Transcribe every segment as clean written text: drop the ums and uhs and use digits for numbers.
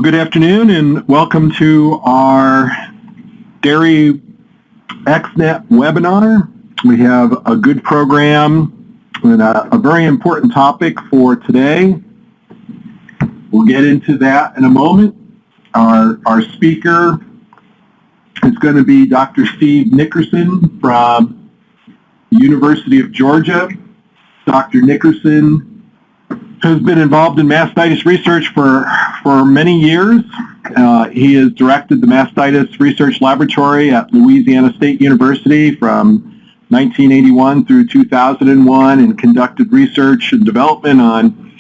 good afternoon and welcome to our DAIReXNET webinar. We have a good program and a very important topic for today. We'll get into that in a moment. Our speaker is going to be Dr. Steve Nickerson from the University of Georgia. Dr. Nickerson has been involved in mastitis research for many years. He has directed the Mastitis Research Laboratory at Louisiana State University from 1981 through 2001 and conducted research and development on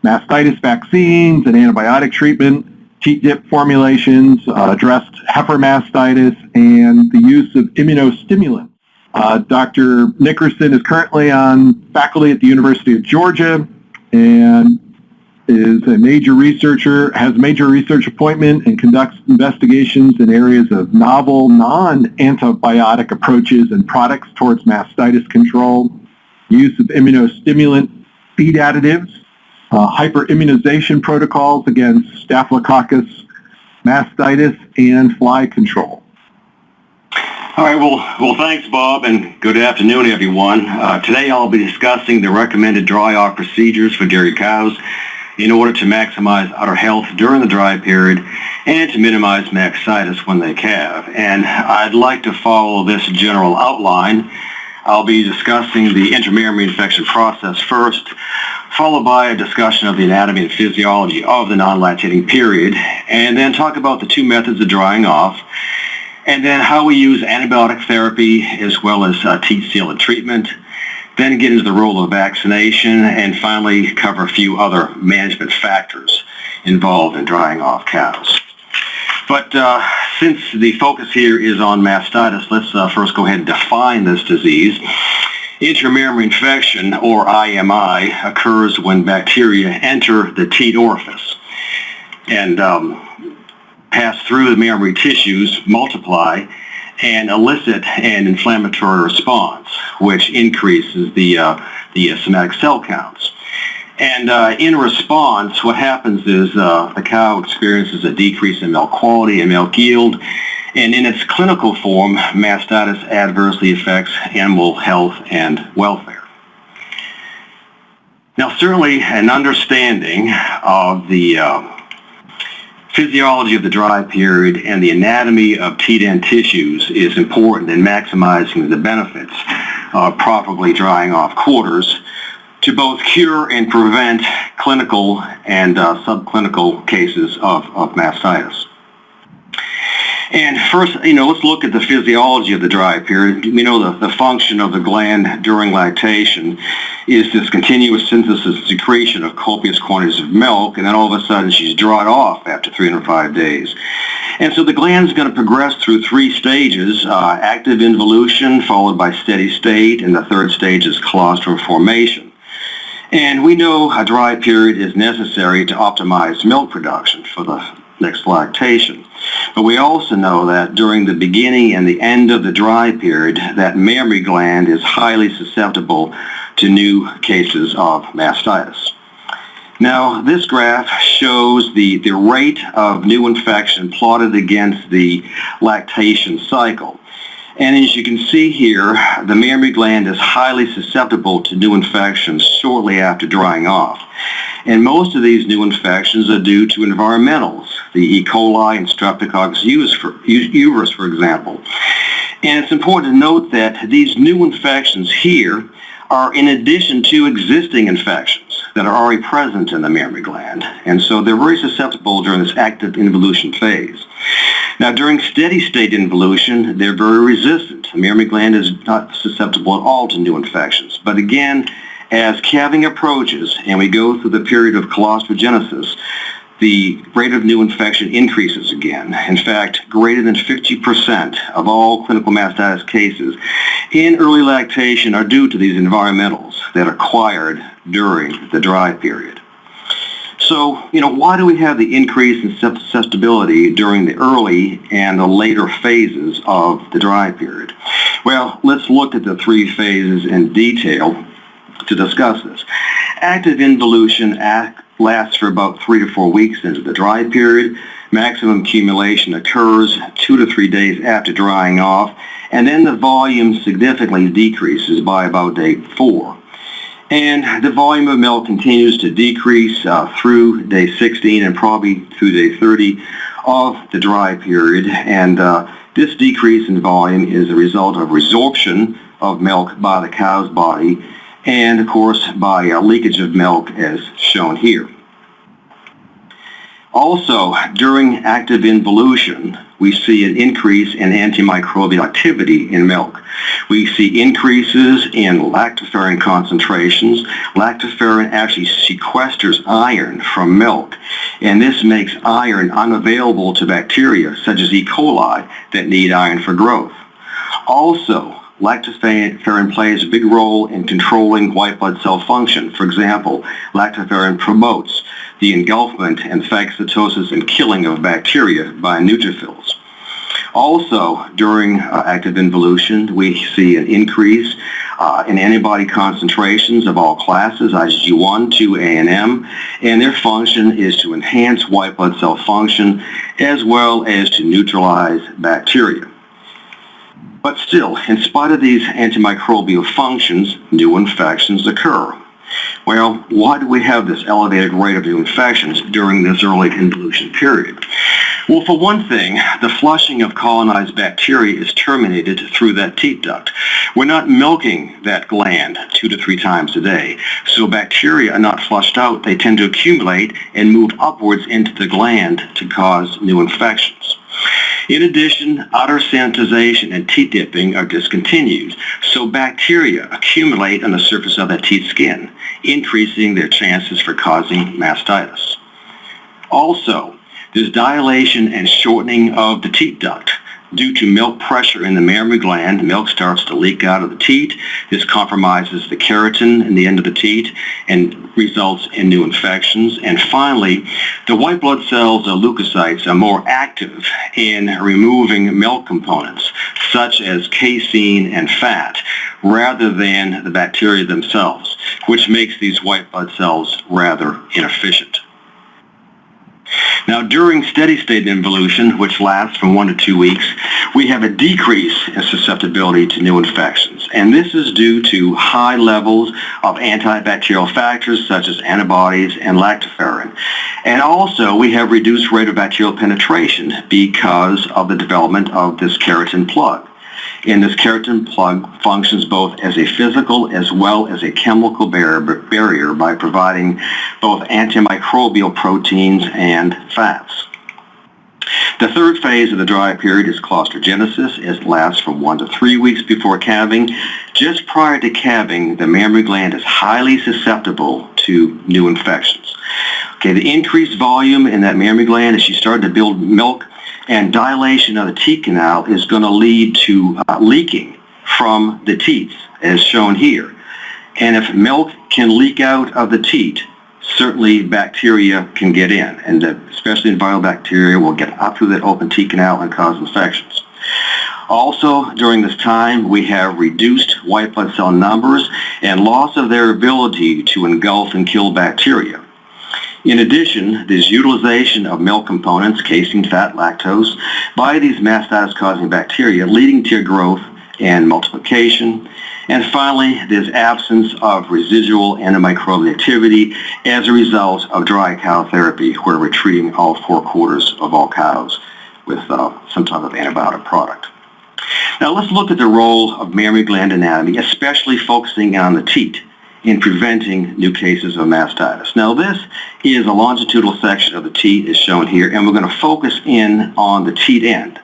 mastitis vaccines and antibiotic treatment, Teat dip formulations, addressed heifer mastitis, and the use of immunostimulants. Dr. Nickerson is currently on faculty at the University of Georgia and is a major researcher, has a major research appointment and conducts investigations in areas of novel non-antibiotic approaches and products towards mastitis control, use of immunostimulant feed additives, hyperimmunization protocols against Staphylococcus mastitis, and fly control. All right, well, thanks, Bob, and good afternoon, everyone. Today I'll be discussing the recommended dry-off procedures for dairy cows in order to maximize udder health during the dry period and to minimize mastitis when they calve. And I'd like to follow this general outline. I'll be discussing the intramammary infection process first, followed by a discussion of the anatomy and physiology of the non-lactating period, and then talk about the two methods of drying off, and then how we use antibiotic therapy as well as teat sealant treatment, then get into the role of vaccination, and finally cover a few other management factors involved in drying off cows. But since the focus here is on mastitis, let's first go ahead and define this disease. Intramammary infection, or IMI, occurs when bacteria enter the teat orifice and pass through the mammary tissues, multiply, and elicit an inflammatory response, which increases the somatic cell counts. And in response, what happens is the cow experiences a decrease in milk quality and milk yield, and in its clinical form, mastitis adversely affects animal health and welfare. Now, certainly an understanding of the physiology of the dry period and the anatomy of teat end tissues is important in maximizing the benefits of properly drying off quarters to both cure and prevent clinical and subclinical cases of mastitis. And first, let's look at the physiology of the dry period. The function of the gland during lactation is this continuous synthesis and secretion of copious quantities of milk, and then all of a sudden she's dried off after 305 days. And so the gland is going to progress through three stages, active involution, followed by steady state, and the third stage is colostrum formation. And we know a dry period is necessary to optimize milk production for the next lactation. But we also know that during the beginning and the end of the dry period, that mammary gland is highly susceptible to new cases of mastitis. Now, this graph shows the rate of new infection plotted against the lactation cycle. And as you can see here, the mammary gland is highly susceptible to new infections shortly after drying off. And most of these new infections are due to environmentals, the E. coli and Streptococcus aureus, for example. And it's important to note that these new infections here are in addition to existing infections that are already present in the mammary gland. And so they're very susceptible during this active involution phase. Now, during steady state involution, they're very resistant. The mammary gland is not susceptible at all to new infections. But again, as calving approaches and we go through the period of colostrogenesis, the rate of new infection increases again. In fact, greater than 50% of all clinical mastitis cases in early lactation are due to these environmentals that are acquired during the dry period. So, why do we have the increase in susceptibility during the early and the later phases of the dry period? Well, let's look at the three phases in detail to discuss this. Active involution lasts for about 3 to 4 weeks into the dry period. Maximum accumulation occurs 2 to 3 days after drying off, and then the volume significantly decreases by about day 4. And the volume of milk continues to decrease through day 16 and probably through day 30 of the dry period. And this decrease in volume is a result of resorption of milk by the cow's body and, of course, by leakage of milk as shown here. Also, during active involution, we see an increase in antimicrobial activity in milk. We see increases in lactoferrin concentrations. Lactoferrin actually sequesters iron from milk, and this makes iron unavailable to bacteria such as E. coli that need iron for growth. Also, lactoferrin plays a big role in controlling white blood cell function. For example, lactoferrin promotes the engulfment and phagocytosis and killing of bacteria by neutrophils. Also, during active involution, we see an increase in antibody concentrations of all classes, IgG1, 2, A, and M, and their function is to enhance white blood cell function as well as to neutralize bacteria. But still, in spite of these antimicrobial functions, new infections occur. Well, why do we have this elevated rate of new infections during this early involution period? Well, for one thing, the flushing of colonized bacteria is terminated through that teat duct. We're not milking that gland 2 to 3 times a day, so bacteria are not flushed out. They tend to accumulate and move upwards into the gland to cause new infections. In addition, udder sanitization and teat dipping are discontinued, so bacteria accumulate on the surface of that teat skin, increasing their chances for causing mastitis. Also, there's dilation and shortening of the teat duct. Due to milk pressure in the mammary gland, milk starts to leak out of the teat. This compromises the keratin in the end of the teat and results in new infections. And finally, the white blood cells or leukocytes are more active in removing milk components, such as casein and fat, rather than the bacteria themselves, which makes these white blood cells rather inefficient. Now, during steady-state involution, which lasts from 1 to 2 weeks, we have a decrease in susceptibility to new infections. And this is due to high levels of antibacterial factors such as antibodies and lactoferrin. And also, we have reduced rate of bacterial penetration because of the development of this keratin plug. And this keratin plug functions both as a physical as well as a chemical barrier by providing both antimicrobial proteins and fats. The third phase of the dry period is colostrogenesis. It lasts from 1 to 3 weeks before calving. Just prior to calving, the mammary gland is highly susceptible to new infections. Okay, the increased volume in that mammary gland as you start to build milk and dilation of the teat canal is going to lead to leaking from the teats, as shown here. And if milk can leak out of the teat, certainly bacteria can get in, and especially viral bacteria will get up through that open teat canal and cause infections. Also, during this time, we have reduced white blood cell numbers and loss of their ability to engulf and kill bacteria. In addition, there's utilization of milk components, casein, fat, lactose, by these mastitis-causing bacteria, leading to growth and multiplication. And finally, there's absence of residual antimicrobial activity as a result of dry cow therapy, where we're treating all 4 quarters of all cows with some type of antibiotic product. Now let's look at the role of mammary gland anatomy, especially focusing on the teat, in preventing new cases of mastitis. Now this is a longitudinal section of the teat as shown here, and we're going to focus in on the teat end.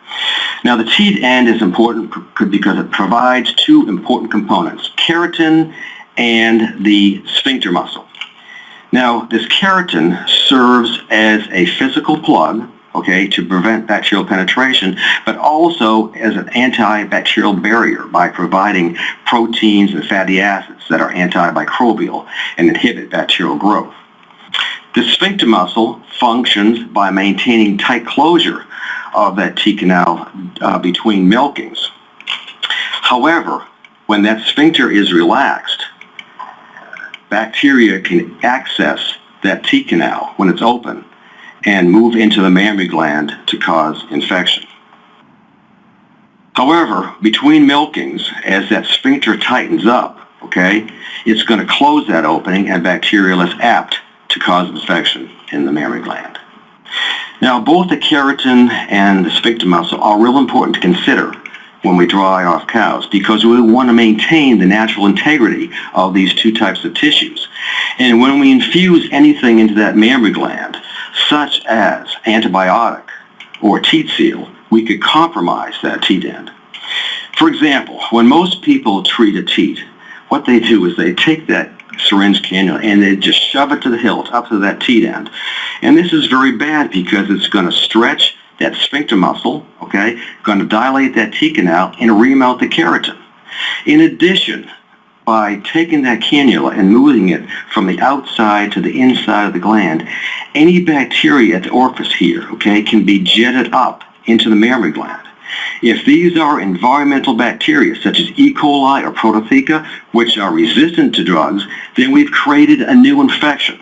Now the teat end is important because it provides 2 important components, keratin and the sphincter muscle. Now this keratin serves as a physical plug, okay, to prevent bacterial penetration, but also as an antibacterial barrier by providing proteins and fatty acids that are antimicrobial and inhibit bacterial growth. The sphincter muscle functions by maintaining tight closure of that teat canal between milkings. However, when that sphincter is relaxed, bacteria can access that teat canal when it's open and move into the mammary gland to cause infection. However, between milkings, as that sphincter tightens up, okay, it's going to close that opening and bacteria is apt to cause infection in the mammary gland. Now, both the keratin and the sphincter muscle are real important to consider when we dry off cows, because we want to maintain the natural integrity of these two types of tissues. And when we infuse anything into that mammary gland, such as antibiotic or teat seal, we could compromise that teat end. For example, when most people treat a teat, what they do is they take that syringe cannula and they just shove it to the hilt, up to that teat end. And this is very bad because it's going to stretch that sphincter muscle, okay, going to dilate that teat canal and remount the keratin. In addition, by taking that cannula and moving it from the outside to the inside of the gland, any bacteria at the orifice here, okay, can be jetted up into the mammary gland. If these are environmental bacteria, such as E. coli or prototheca, which are resistant to drugs, then we've created a new infection.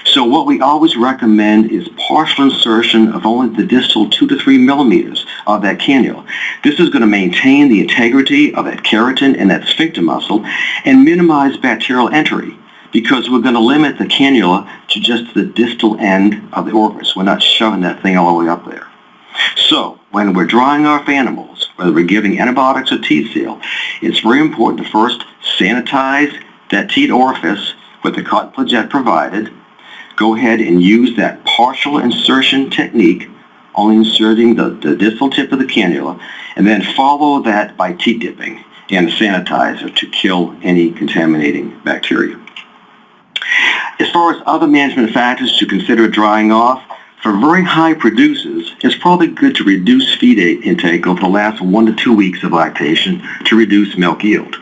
So what we always recommend is partial insertion of only the distal 2 to 3 millimeters of that cannula. This is going to maintain the integrity of that keratin and that sphincter muscle and minimize bacterial entry, because we're going to limit the cannula to just the distal end of the orifice. We're not shoving that thing all the way up there. So when we're drying off animals, whether we're giving antibiotics or teat seal, it's very important to first sanitize that teat orifice with the cotton plugette provided. Go ahead and use that partial insertion technique, only inserting the distal tip of the cannula, and then follow that by teat dipping and sanitizer to kill any contaminating bacteria. As far as other management factors to consider drying off, for very high producers, it's probably good to reduce feed intake over the last 1 to 2 weeks of lactation to reduce milk yield.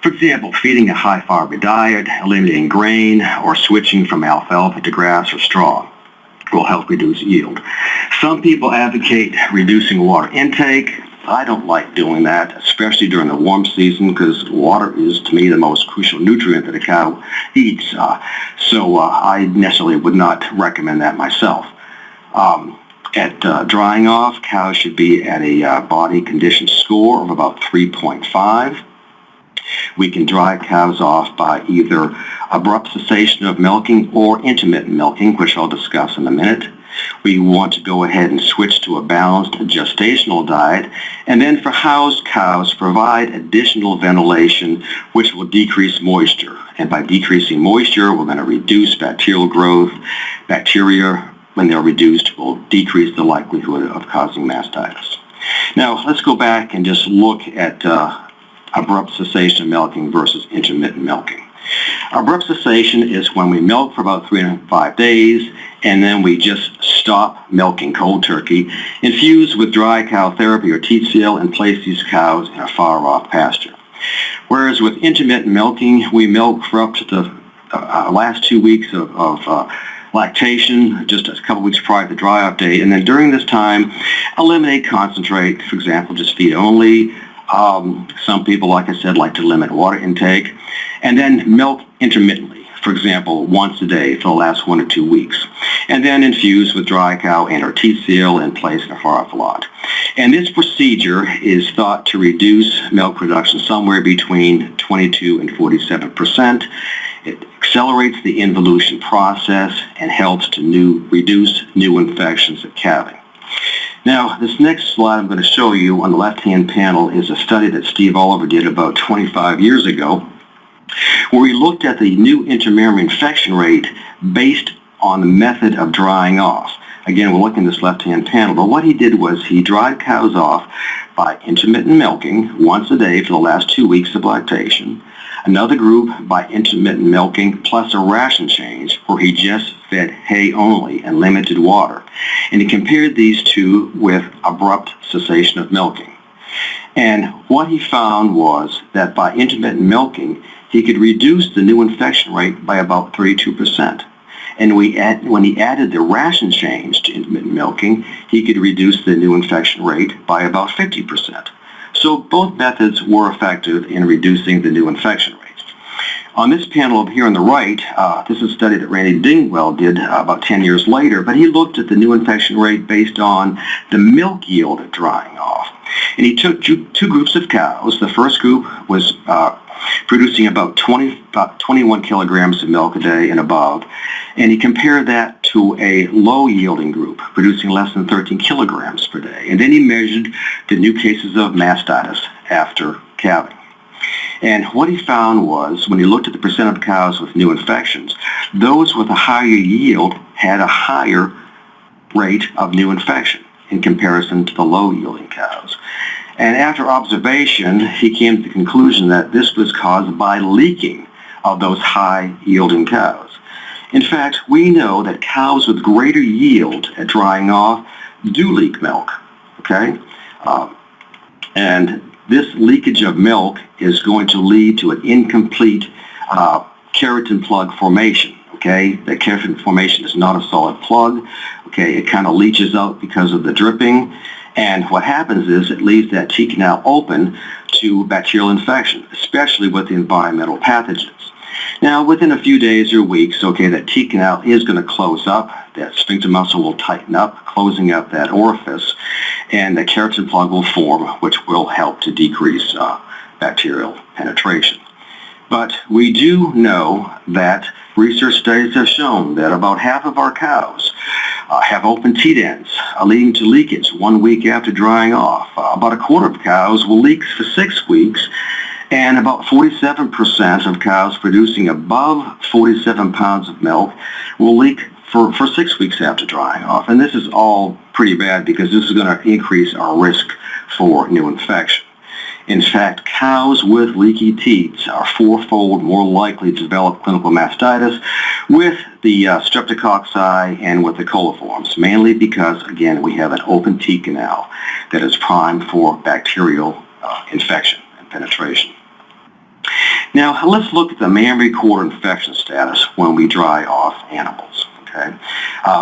For example, feeding a high-fiber diet, eliminating grain, or switching from alfalfa to grass or straw will help reduce yield. Some people advocate reducing water intake. I don't like doing that, especially during the warm season, because water is, to me, the most crucial nutrient that a cow eats. So I necessarily would not recommend that myself. At drying off, cows should be at a body condition score of about 3.5. We can dry cows off by either abrupt cessation of milking or intermittent milking, which I'll discuss in a minute. We want to go ahead and switch to a balanced gestational diet, and then for housed cows, provide additional ventilation, which will decrease moisture. And by decreasing moisture, we're going to reduce bacterial growth. Bacteria, when they're reduced, will decrease the likelihood of causing mastitis. Now, let's go back and just look at abrupt cessation of milking versus intermittent milking. Abrupt cessation is when we milk for about 3 to 5 days, and then we just stop milking cold turkey, infuse with dry cow therapy or teat seal, and place these cows in a far-off pasture. Whereas with intermittent milking, we milk for up to the last 2 weeks of lactation, just a couple weeks prior to the dry-off date, and then during this time, eliminate concentrate. For example, just feed only. Some people, like I said, like to limit water intake, and then milk intermittently, for example, once a day for the last 1 or 2 weeks, and then infuse with dry cow and or teat seal and place in a far-off lot. And this procedure is thought to reduce milk production somewhere between 22 and 47%. It accelerates the involution process and helps to reduce new infections at calving. Now, this next slide I'm going to show you on the left-hand panel is a study that Steve Oliver did about 25 years ago, where he looked at the new intramammary infection rate based on the method of drying off. Again, we're looking at this left-hand panel, but what he did was he dried cows off by intermittent milking once a day for the last 2 weeks of lactation. Another group by intermittent milking plus a ration change where he just fed hay only and limited water. And he compared these two with abrupt cessation of milking. And what he found was that by intermittent milking, he could reduce the new infection rate by about 32%. And when he added the ration change to intermittent milking, he could reduce the new infection rate by about 50%. So both methods were effective in reducing the new infection rates. On this panel over here on the right, this is a study that Randy Dingwell did about 10 years later, but he looked at the new infection rate based on the milk yield drying off. And he took two groups of cows. The first group was producing about 21 kilograms of milk a day and above, and he compared that to a low-yielding group producing less than 13 kilograms per day. And then he measured the new cases of mastitis after calving. And what he found was, when he looked at the percent of cows with new infections, those with a higher yield had a higher rate of new infection in comparison to the low-yielding cows. And after observation, he came to the conclusion that this was caused by leaking of those high-yielding cows. In fact, we know that cows with greater yield at drying off do leak milk, okay? And this leakage of milk is going to lead to an incomplete keratin plug formation, okay? The keratin formation is not a solid plug, okay? It kind of leaches out because of the dripping, and what happens is it leaves that teat canal open to bacterial infection, especially with the environmental pathogens. Now, within a few days or weeks, okay, that teat canal is going to close up, that sphincter muscle will tighten up, closing up that orifice, and the keratin plug will form, which will help to decrease bacterial penetration. But we do know that research studies have shown that about half of our cows have open teat ends, leading to leakage 1 week after drying off. About a quarter of cows will leak for 6 weeks, and about 47% of cows producing above 47 pounds of milk will leak for 6 weeks after drying off. And this is all pretty bad because this is going to increase our risk for new infection. In fact, cows with leaky teats are fourfold more likely to develop clinical mastitis with the streptococci and with the coliforms, mainly because, again, we have an open teat canal that is primed for bacterial infection and penetration. Now, let's look at the mammary quarter infection status when we dry off animals. Okay?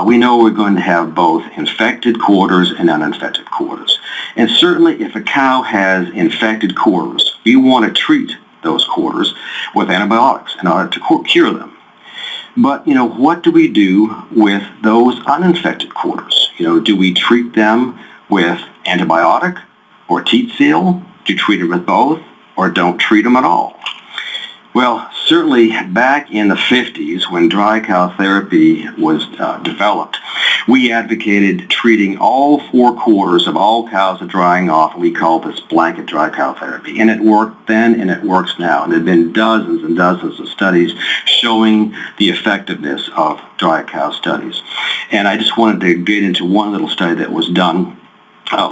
We know we're going to have both infected quarters and uninfected quarters. And certainly if a cow has infected quarters, we want to treat those quarters with antibiotics in order to cure them. But, what do we do with those uninfected quarters? Do we treat them with antibiotic or teat seal? Do you treat them with both or don't treat them at all? Well, certainly back in the 50s when dry cow therapy was developed, we advocated treating all 4 quarters of all cows at drying off, and we called this blanket dry cow therapy. And it worked then and it works now. And there have been dozens and dozens of studies showing the effectiveness of dry cow studies. And I just wanted to get into one little study that was done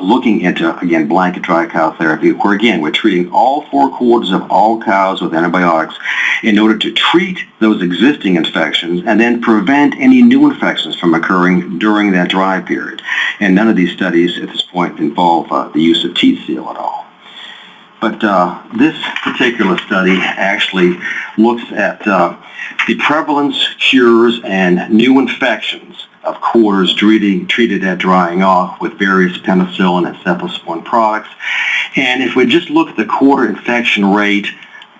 looking into, again, blanket dry cow therapy, where, again, we're treating all 4 quarters of all cows with antibiotics in order to treat those existing infections and then prevent any new infections from occurring during that dry period. And none of these studies at this point involve the use of teat seal at all. But this particular study actually looks at the prevalence, cures, and new infections of quarters treated at drying off with various penicillin and cephalosporin products. And if we just look at the quarter infection rate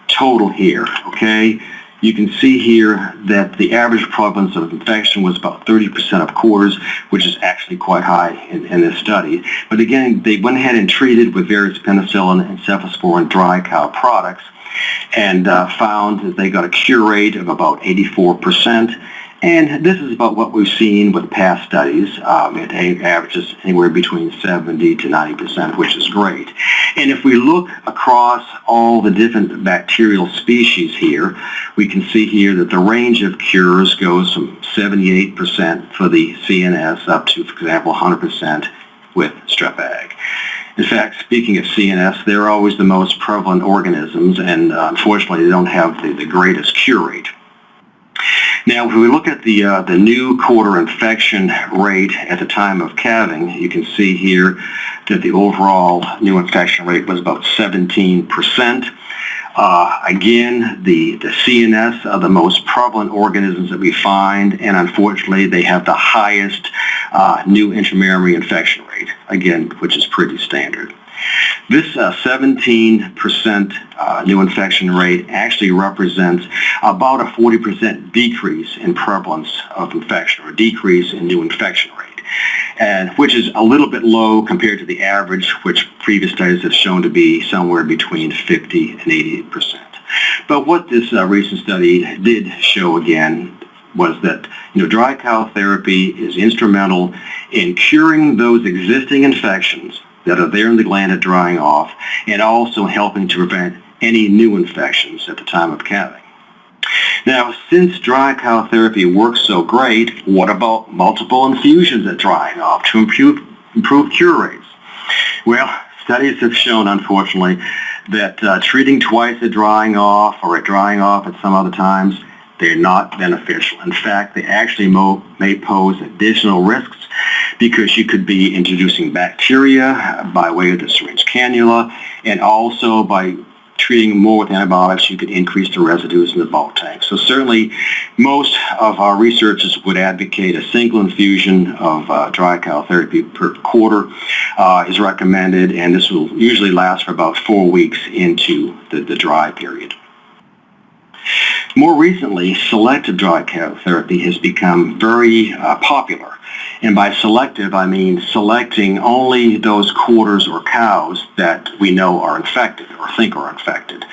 total here, okay, you can see here that the average prevalence of infection was about 30% of quarters, which is actually quite high in this study. But again, they went ahead and treated with various penicillin and cephalosporin dry cow products and found that they got a cure rate of about 84%. And this is about what we've seen with past studies. It averages anywhere between 70 to 90%, which is great. And if we look across all the different bacterial species here, we can see here that the range of cures goes from 78% for the CNS up to, for example, 100% with strep ag. In fact, speaking of CNS, they're always the most prevalent organisms, and unfortunately, they don't have the greatest cure rate. Now, if we look at the new quarter infection rate at the time of calving, you can see here that the overall new infection rate was about 17%. Again, the CNS are the most prevalent organisms that we find, and unfortunately, they have the highest new intramammary infection rate, again, which is pretty standard. This 17% new infection rate actually represents about a 40% decrease in prevalence of infection, or decrease in new infection rate, and which is a little bit low compared to the average, which previous studies have shown to be somewhere between 50 and 80%. But what this recent study did show again was that dry cow therapy is instrumental in curing those existing infections that are there in the gland at drying off, and also helping to prevent any new infections at the time of calving. Now, since dry cow therapy works so great, what about multiple infusions at drying off to improve cure rates? Well, studies have shown, unfortunately, that treating twice at drying off or at drying off at some other times, they're not beneficial. In fact, they actually may pose additional risks, because you could be introducing bacteria by way of the syringe cannula, and also by treating more with antibiotics, you could increase the residues in the bulk tank. So certainly, most of our researchers would advocate a single infusion of dry cow therapy per quarter is recommended, and this will usually last for about 4 weeks into the dry period. More recently, selective dry cow therapy has become very popular. And by selective, I mean selecting only those quarters or cows that we know are infected or think are infected.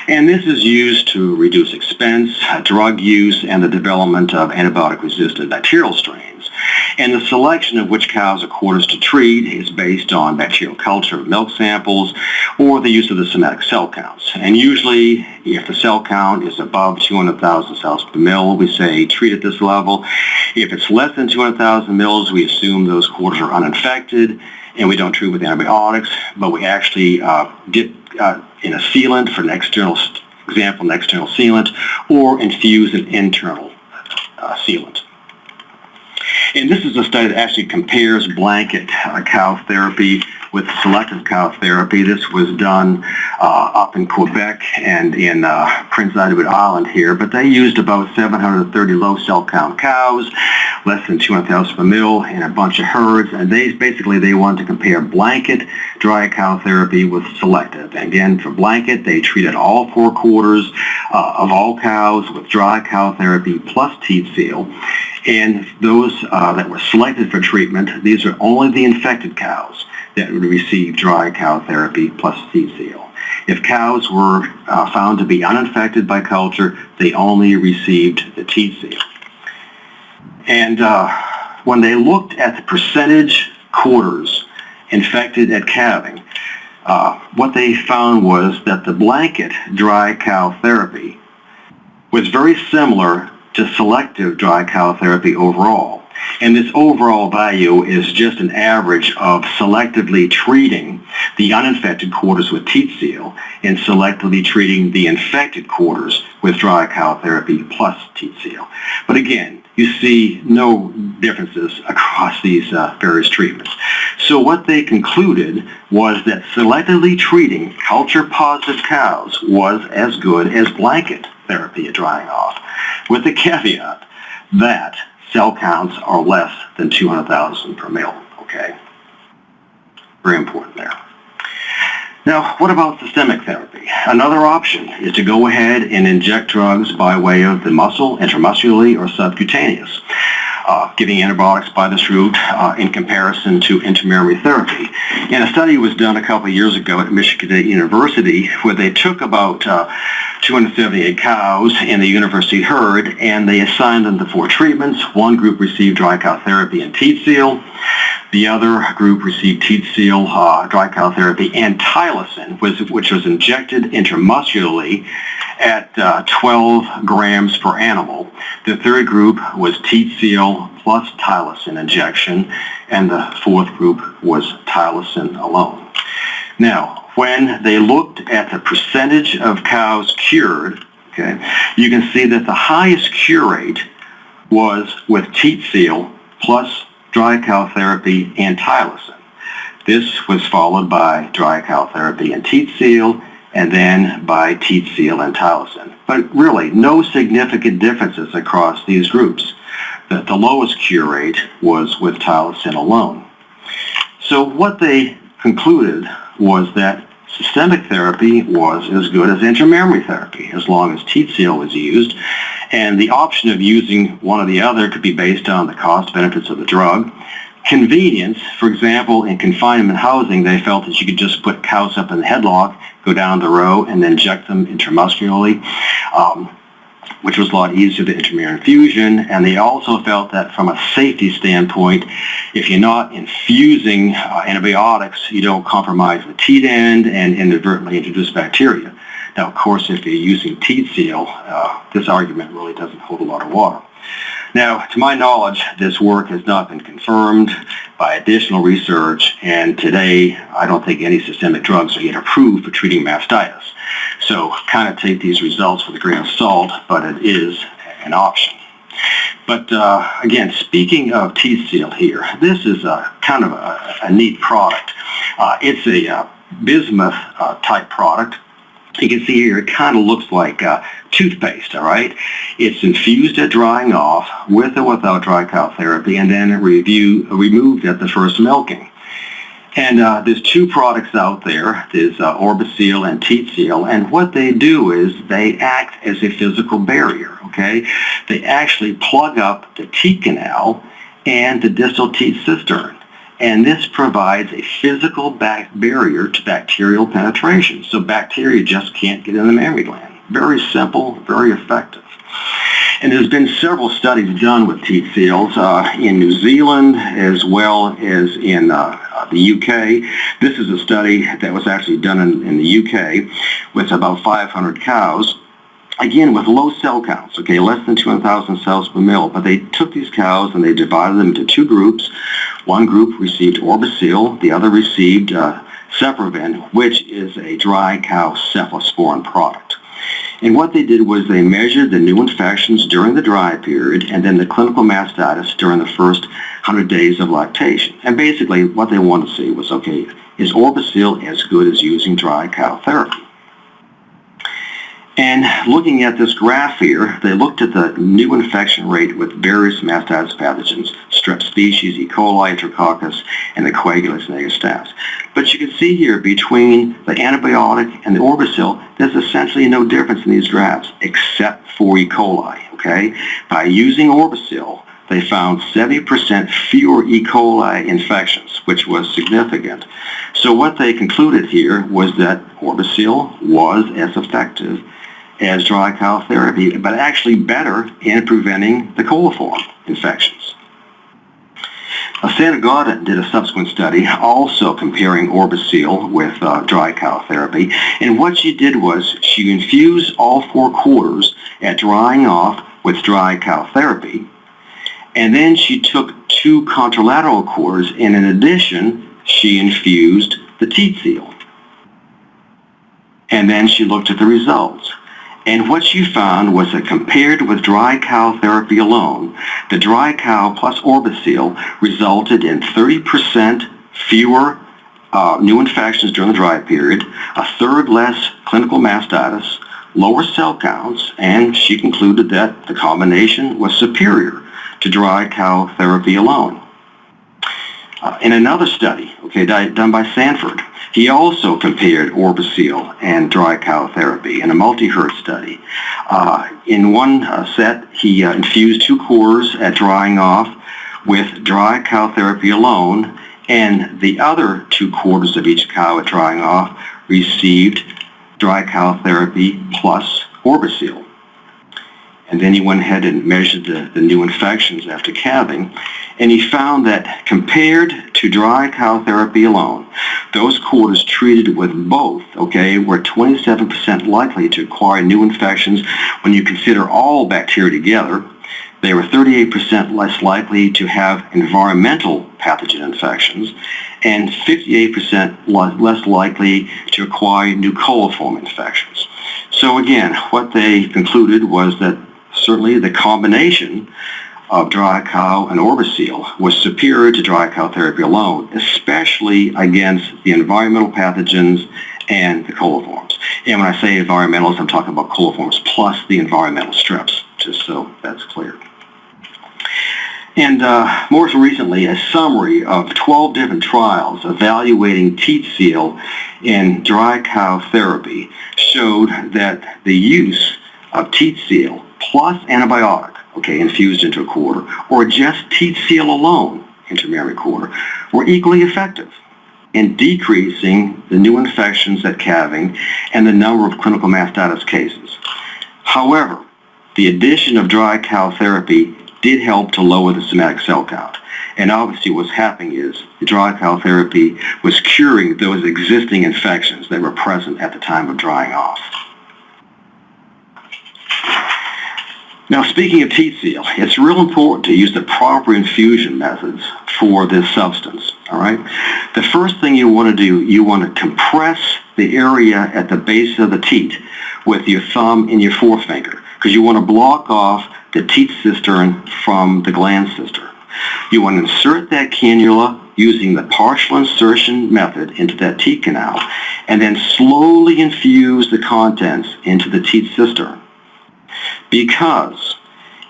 And this is used to reduce expense, drug use, and the development of antibiotic-resistant bacterial strains. And the selection of which cows or quarters to treat is based on bacterial culture of milk samples or the use of the somatic cell counts. And usually, if the cell count is above 200,000 cells per mil, we say treat at this level. If it's less than 200,000 mils, we assume those quarters are uninfected, and we don't treat with antibiotics, but we actually dip in a sealant for an external sealant, or infuse an internal sealant. And this is a study that actually compares blanket cow therapy with selective cow therapy. This was done up in Quebec and in Prince Edward Island here, but they used about 730 low cell count cows, less than 200,000 per mil, in a bunch of herds, and they wanted to compare blanket dry cow therapy with selective. And again, for blanket, they treated all 4 quarters of all cows with dry cow therapy plus Teat seal. And those that were selected for treatment, these are only the infected cows that would receive dry cow therapy plus Teat seal. If cows were found to be uninfected by culture, they only received the Teat seal. And when they looked at the percentage quarters infected at calving, what they found was that the blanket dry cow therapy was very similar to selective dry cow therapy overall. And this overall value is just an average of selectively treating the uninfected quarters with Teat seal and selectively treating the infected quarters with dry cow therapy plus Teat seal. But again, you see no differences across these various treatments. So what they concluded was that selectively treating culture-positive cows was as good as blanket therapy at drying off, with the caveat that cell counts are less than 200,000 per mil, okay? Very important there. Now, what about systemic therapy? Another option is to go ahead and inject drugs by way of the muscle, intramuscularly or subcutaneous, giving antibiotics by this route in comparison to intramammary therapy. And a study was done a couple of years ago at Michigan State University where they took about 278 cows in the university herd, and they assigned them to 4 treatments. One group received dry cow therapy and Teat seal. The other group received Teat seal, dry cow therapy, and tylosin, which was injected intramuscularly at 12 grams per animal. The third group was Teat seal plus tylosin injection, and the 4th group was tylosin alone. Now, when they looked at the percentage of cows cured, okay, you can see that the highest cure rate was with Teat seal plus dry cow therapy and tylosin. This was followed by dry cow therapy and Teat seal, and then by Teat seal and tylosin. But really, no significant differences across these groups. The lowest cure rate was with tylosin alone. So what they concluded was that systemic therapy was as good as intramammary therapy, as long as Teat seal was used. And the option of using one or the other could be based on the cost benefits of the drug. Convenience, for example, in confinement housing, they felt that you could just put cows up in the headlock, go down the row, and then inject them intramuscularly, which was a lot easier than intramural infusion. And they also felt that from a safety standpoint, if you're not infusing antibiotics, you don't compromise the teat end and inadvertently introduce bacteria. Now, of course, if you're using Teat seal, this argument really doesn't hold a lot of water. Now, to my knowledge, this work has not been confirmed by additional research, and today I don't think any systemic drugs are yet approved for treating mastitis. So kind of take these results with a grain of salt, but it is an option. But again, speaking of Teat seal here, this is kind of a neat product. It's a bismuth type product. You can see here it kind of looks like toothpaste, all right? It's infused at drying off with or without dry cow therapy, and then removed at the first milking. And there's two products out there. There's Orbiseal and Teat seal, and what they do is they act as a physical barrier, okay? They actually plug up the teat canal and the distal teat cistern. And this provides a physical barrier to bacterial penetration. So bacteria just can't get in the mammary gland. Very simple, very effective. And there's been several studies done with Teat seals in New Zealand as well as in the UK. This is a study that was actually done in the UK with about 500 cows. Again, with low cell counts, okay, less than 200,000 cells per mil, but they took these cows and they divided them into two groups. One group received Orbiseal, the other received Cephalosporin, which is a dry cow cephalosporin product. And what they did was they measured the new infections during the dry period and then the clinical mastitis during the first 100 days of lactation. And basically what they wanted to see was, okay, is Orbiseal as good as using dry cow therapy? And looking at this graph here, they looked at the new infection rate with various mastitis pathogens, strep species, E. coli, Enterococcus, and the Coagulus negative staph. But you can see here between the antibiotic and the Orbiseal, there's essentially no difference in these graphs except for E. coli, okay? By using Orbiseal, they found 70% fewer E. coli infections, which was significant. So what they concluded here was that Orbiseal was as effective as dry cow therapy, but actually better in preventing the coliform infections. Santa Gauda did a subsequent study also comparing Orbiseal with dry cow therapy, and what she did was she infused all 4 quarters at drying off with dry cow therapy, and then she took 2 contralateral quarters, and in addition she infused the Teat seal. And then she looked at the results. And what she found was that compared with dry cow therapy alone, the dry cow plus Orbiseal resulted in 30% fewer new infections during the dry period, a third less clinical mastitis, lower cell counts, and she concluded that the combination was superior to dry cow therapy alone. In another study, okay, done by Sanford, he also compared Orbiseal and dry cow therapy in a multi-herd study. In one set, he infused 2 quarters at drying off with dry cow therapy alone, and the other 2 quarters of each cow at drying off received dry cow therapy plus Orbiseal. And then he went ahead and measured the new infections after calving, and he found that compared to dry cow therapy alone, those quarters treated with both, okay, were 27% likely to acquire new infections when you consider all bacteria together. They were 38% less likely to have environmental pathogen infections, and 58% less likely to acquire new coliform infections. So again, what they concluded was that certainly the combination of dry cow and Orbiseal was superior to dry cow therapy alone, especially against the environmental pathogens and the coliforms. And when I say environmentals, I'm talking about coliforms plus the environmental streps, just so that's clear. And more recently, a summary of 12 different trials evaluating teat seal in dry cow therapy showed that the use of teat seal plus antibiotic, infused into a quarter, or just teat seal alone, intramammary quarter, were equally effective in decreasing the new infections at calving and the number of clinical mastitis cases. However, the addition of dry cow therapy did help to lower the somatic cell count. And obviously what's happening is the dry cow therapy was curing those existing infections that were present at the time of drying off. Now, speaking of teat seal, it's real important to use the proper infusion methods for this substance, all right? The first thing you want to do, you want to compress the area at the base of the teat with your thumb and your forefinger, because you want to block off the teat cistern from the gland cistern. You want to insert that cannula using the partial insertion method into that teat canal, and then slowly infuse the contents into the teat cistern. Because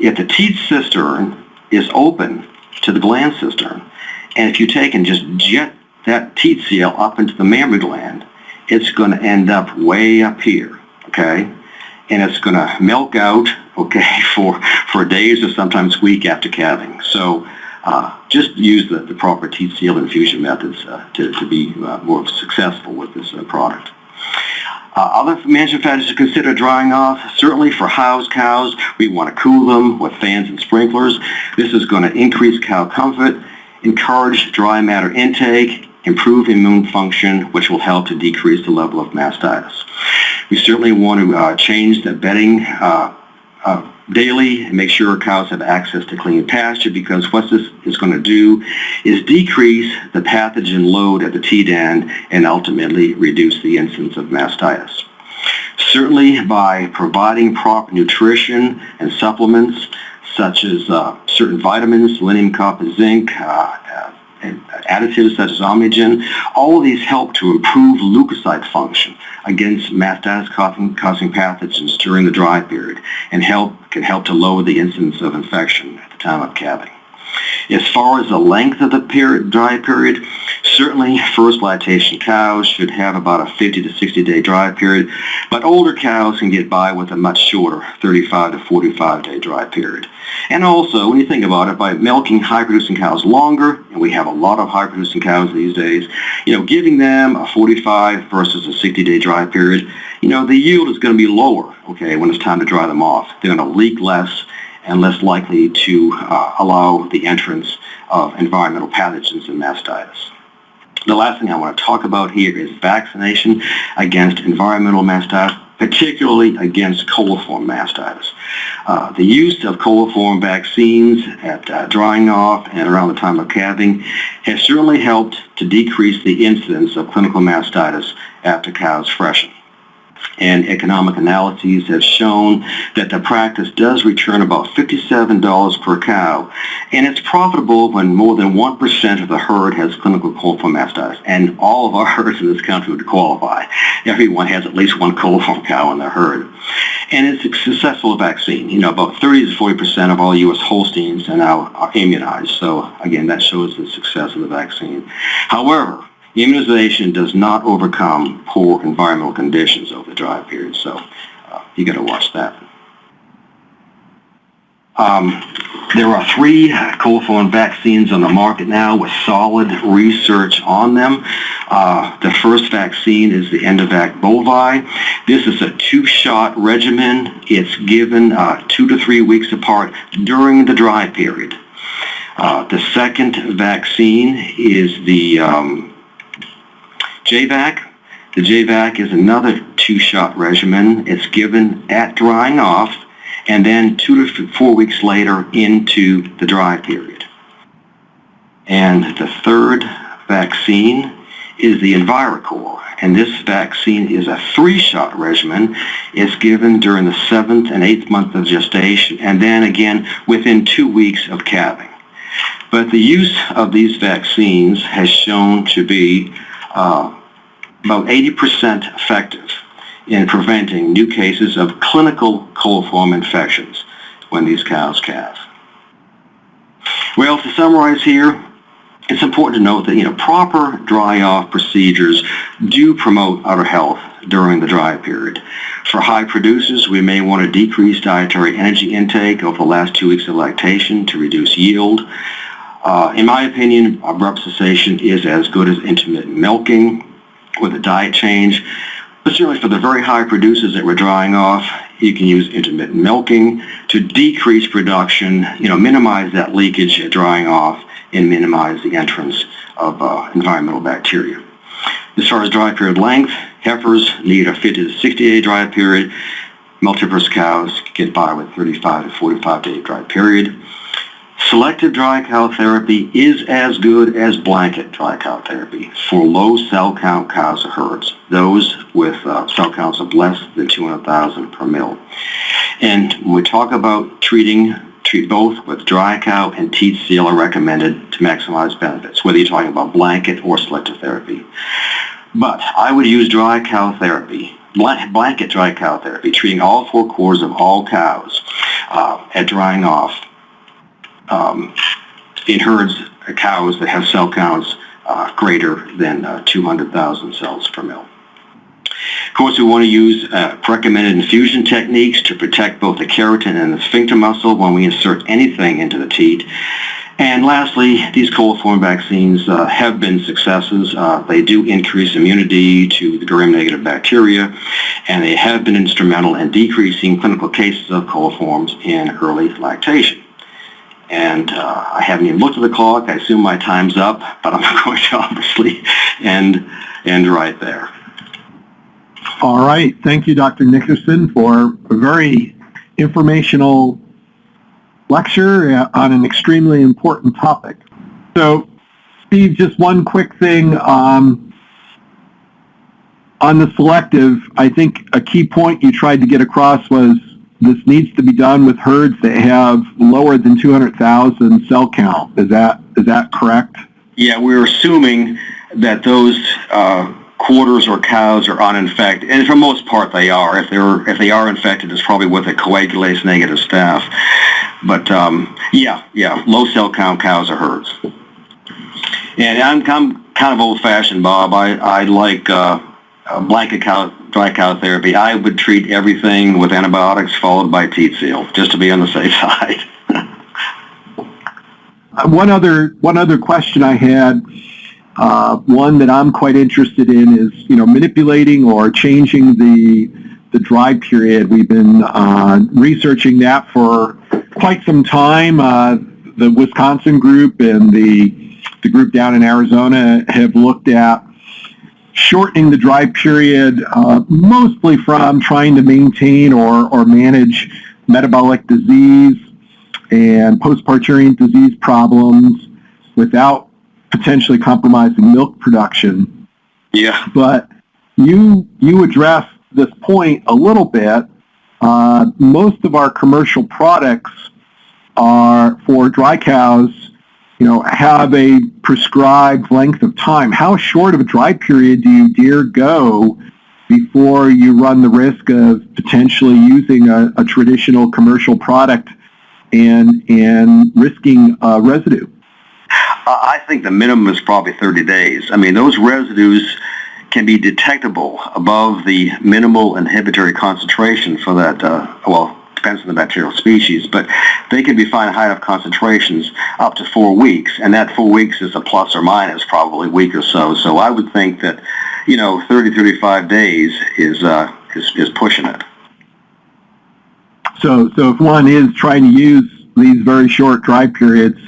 if the teat cistern is open to the gland cistern, and if you take and just jet that teat seal up into the mammary gland, it's going to end up way up here, and it's going to milk out, for days or sometimes weeks after calving. So just use the proper teat seal infusion methods to be more successful with this product. Other management factors to consider drying off, certainly for house cows, we want to cool them with fans and sprinklers. This is going to increase cow comfort, encourage dry matter intake, improve immune function, which will help to decrease the level of mastitis. We certainly want to change the bedding daily and make sure cows have access to clean pasture, because what this is going to do is decrease the pathogen load at the teat end and ultimately reduce the incidence of mastitis. Certainly by providing proper nutrition and supplements such as certain vitamins, selenium, copper, zinc, and additives such as Omnigen, all of these help to improve leukocyte function against mastitis-causing pathogens during the dry period and can help to lower the incidence of infection at the time of calving. As far as the length of the dry period, certainly first lactation cows should have about a 50 to 60 day dry period, but older cows can get by with a much shorter 35 to 45 day dry period. And also, when you think about it, by milking high-producing cows longer, and we have a lot of high-producing cows these days, giving them a 45 versus a 60-day dry period, the yield is going to be lower, when it's time to dry them off. They're going to leak less and less likely to allow the entrance of environmental pathogens and mastitis. The last thing I want to talk about here is vaccination against environmental mastitis, particularly against coliform mastitis. The use of coliform vaccines at drying off and around the time of calving has certainly helped to decrease the incidence of clinical mastitis after cows freshen. And economic analyses have shown that the practice does return about $57 per cow, and it's profitable when more than 1% of the herd has clinical coliform mastitis, and all of our herds in this country would qualify. Everyone has at least one coliform cow in their herd. And it's a successful vaccine. About 30 to 40% of all U.S. Holsteins are now immunized, so again, that shows the success of the vaccine. However, immunization does not overcome poor environmental conditions over the dry period, so you got to watch that. There are 3 coliform vaccines on the market now with solid research on them. The first vaccine is the Endovac Bovi. This is a 2-shot regimen. It's given 2 to 3 weeks apart during the dry period. The second vaccine is the JVAC. The JVAC is another 2-shot regimen. It's given at drying off and then 2 to 4 weeks later into the dry period. And the third vaccine is the EnviroCore, and this vaccine is a 3-shot regimen. It's given during the 7th and 8th month of gestation and then again within 2 weeks of calving. But the use of these vaccines has shown to be about 80% effective in preventing new cases of clinical coliform infections when these cows calve. Well, to summarize here, it's important to note that, proper dry-off procedures do promote udder health during the dry period. For high producers, we may want to decrease dietary energy intake over the last 2 weeks of lactation to reduce yield. In my opinion, abrupt cessation is as good as intermittent milking with a diet change. But certainly for the very high producers that we're drying off, you can use intermittent milking to decrease production, minimize that leakage at drying off, and minimize the entrance of environmental bacteria. As far as dry period length, heifers need a 50 to 60-day dry period. Multiparous cows get by with 35 to 45-day dry period. Selective dry cow therapy is as good as blanket dry cow therapy for low cell count cows or herds, those with cell counts of less than 200,000 per mil. And when we talk about treat both with dry cow and teat seal are recommended to maximize benefits, whether you're talking about blanket or selective therapy. But I would use dry cow therapy, blanket dry cow therapy, treating all 4 quarters of all cows at drying off in herds of cows that have cell counts greater than 200,000 cells per mil. Of course, we want to use recommended infusion techniques to protect both the keratin and the sphincter muscle when we insert anything into the teat. And lastly, these coliform vaccines have been successes. They do increase immunity to the gram-negative bacteria, and they have been instrumental in decreasing clinical cases of coliforms in early lactation. And I haven't even looked at the clock. I assume my time's up, but I'm going to obviously end right there. All right. Thank you, Dr. Nickerson, for a very informational lecture on an extremely important topic. So, Steve, just one quick thing on the selective. I think a key point you tried to get across was this needs to be done with herds that have lower than 200,000 cell count. Is that correct? Yeah, we're assuming that those quarters or cows are uninfected, and for most part they are. If they are infected, it's probably with a coagulase negative staph. But yeah, low cell count cows or herds. And I'm kind of old-fashioned, Bob. I like blanket dry cow therapy. I would treat everything with antibiotics followed by teat seal, just to be on the safe side. One other question I had. One that I'm quite interested in is, manipulating or changing the dry period. We've been researching that for quite some time. The Wisconsin group and the group down in Arizona have looked at shortening the dry period, mostly from trying to maintain or manage metabolic disease and postparturient disease problems without potentially compromising milk production. Yeah. But you addressed this point a little bit. Most of our commercial products are for dry cows, have a prescribed length of time. How short of a dry period do you dare go before you run the risk of potentially using a traditional commercial product and risking residue? I think the minimum is probably 30 days. I mean, those residues can be detectable above the minimal inhibitory concentration for that, depends on the bacterial species, but they can be found at high enough concentrations up to 4 weeks, and that 4 weeks is a plus or minus probably a week or so. So I would think that, 30-35 days is pushing it. So if one is trying to use these very short dry periods,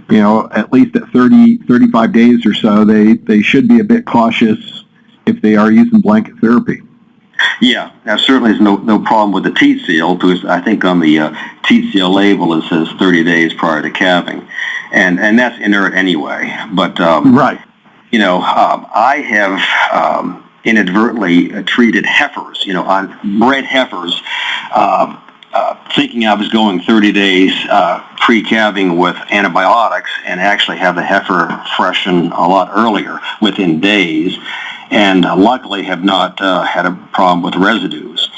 at least at 35 days or so, they should be a bit cautious if they are using blanket therapy. Yeah, there certainly is no problem with the teat seal, because I think on the teat seal label it says 30 days prior to calving, and that's inert anyway. But right. I have inadvertently treated heifers, on bred heifers, thinking I was going 30 days pre-calving with antibiotics, and actually have the heifer freshen a lot earlier, within days, and luckily have not had a problem with residues.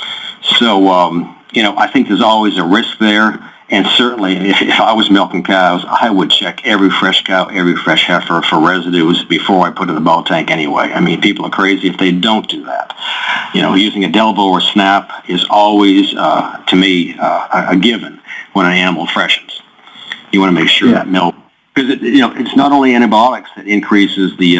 So, I think there's always a risk there, And certainly, if I was milking cows, I would check every fresh cow, every fresh heifer for residues before I put in the bulk tank anyway. I mean, people are crazy if they don't do that. You know, using a Delvo or Snap is always, to me, a given when an animal freshens. You want to make sure that milk, because it's not only antibiotics that increases the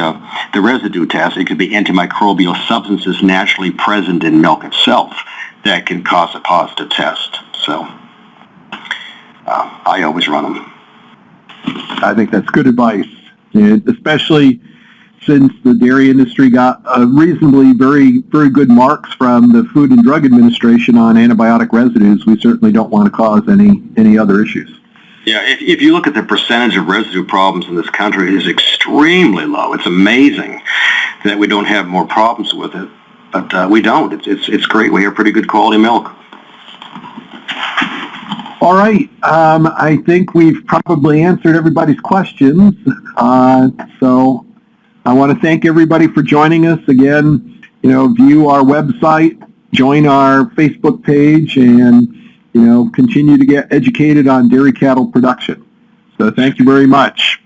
residue test. It could be antimicrobial substances naturally present in milk itself that can cause a positive test. So I always run them. I think that's good advice, and especially since the dairy industry got reasonably very good marks from the Food and Drug Administration on antibiotic residues. We certainly don't want to cause any other issues. Yeah, if you look at the percentage of residue problems in this country, it is extremely low. It's amazing that we don't have more problems with it, but we don't. It's great. We have pretty good quality milk. All right. I think we've probably answered everybody's questions. So I want to thank everybody for joining us. Again, view our website, join our Facebook page, and, continue to get educated on dairy cattle production. So thank you very much.